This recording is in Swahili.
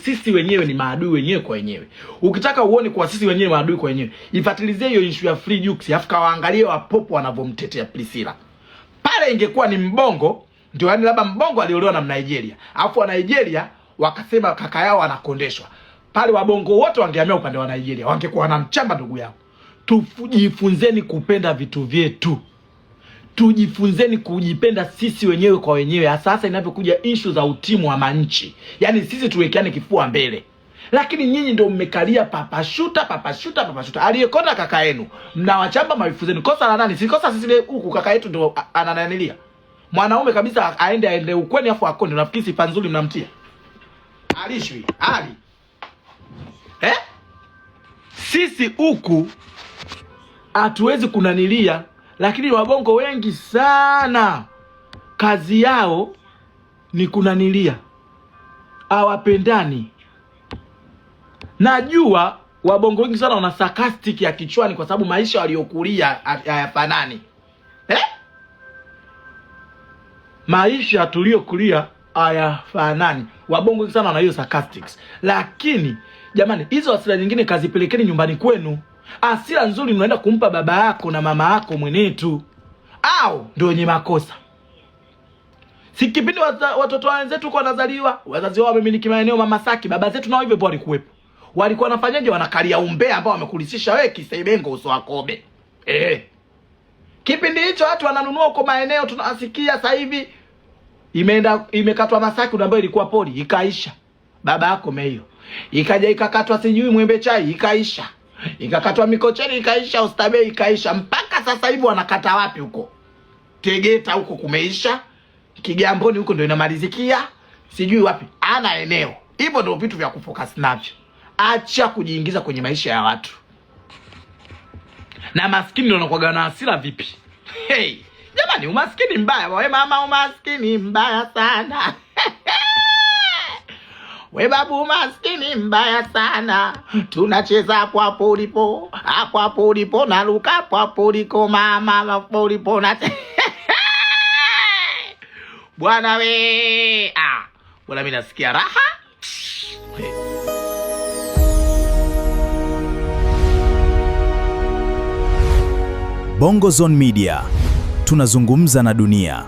Sisi wenyewe ni maadui wenyewe kwa wenyewe. Ukitaka uone kwa sisi wenyewe maadui kwa wenyewe, ifuatilizie hiyo issue ya Free Jux, afu kawaangalie wapopo wanavomtetea Priscilla. Pale ingekuwa ni mbongo, ndio yani labda mbongo aliolewa na Nigeria, afu wa Nigeria wakasema kaka yao anakondeshwa. Pale wabongo wote wangehamia upande wa Nigeria, wangekuwa wanamchamba ndugu yao. Tujifunzeni kupenda vitu vyetu. Tujifunzeni kujipenda sisi wenyewe kwa wenyewe, hasa inapokuja issue za utimu wa manchi. Yaani sisi tuwekeane kifua mbele. Lakini nyinyi ndio mmekalia papashuta. Aliyekonda kaka yenu, mnawachamba mawifu zenu. Kosa la nani? Si kosa sisi huku kaka yetu ndio anananilia. Mwanaume kabisa aende ukweni afu akonde. Nafikiri sifa nzuri mnamtia. Alishwi, ali. Sisi huku hatuwezi kunanilia, lakini wabongo wengi sana kazi yao ni kunanilia. Hawapendani. Najua wabongo wengi sana wana sarcastic ya kichwani kwa sababu maisha waliokulia hayafanani. Maisha tuliokulia hayafanani. Wabongo wengi sana wana hiyo sarcastics. Lakini jamani, hizo hasira nyingine kazipelekeni nyumbani kwenu. Hasira nzuri mnaenda kumpa baba yako na mama yako mwenetu. Au ndio wenye makosa. Si kipindi watoto wenzetu kwa wanazaliwa, wazazi wao wamemiliki maeneo mama Saki, baba zetu nao hivyo walikuwepo. Walikuwa wanafanyaje? Wanakalia umbea ambao wamekulisisha wewe Kisaibengo uso wakobe. Kipindi hicho watu wananunua huko maeneo tunasikia sasa hivi imekatwa Masaki ambayo ilikuwa poli ikaisha. Baba yako meyo. Ikaja ikakatwa sijui Mwembe Chai ikaisha. Ikakatwa Mikocheni ikaisha, Oysterbay ikaisha. Mpaka sasa hivi wanakata wapi huko? Tegeta huko kumeisha. Kigamboni huko ndio inamalizikia. Sijui wapi. Ana eneo. Hivyo ndio vitu vya kufocus navyo. Acha kujiingiza kwenye maisha ya watu. Na maskini ndio anakuwa na hasira vipi? Jamani, umaskini mbaya. Wewe mama, umaskini mbaya sana. We babu, umaskini mbaya sana. Tunacheza hapo ulipo na luka hapo uliko mama hapo ulipo na bwana we. Bwana mimi nasikia raha. Bongo Zone Media. Tunazungumza na dunia.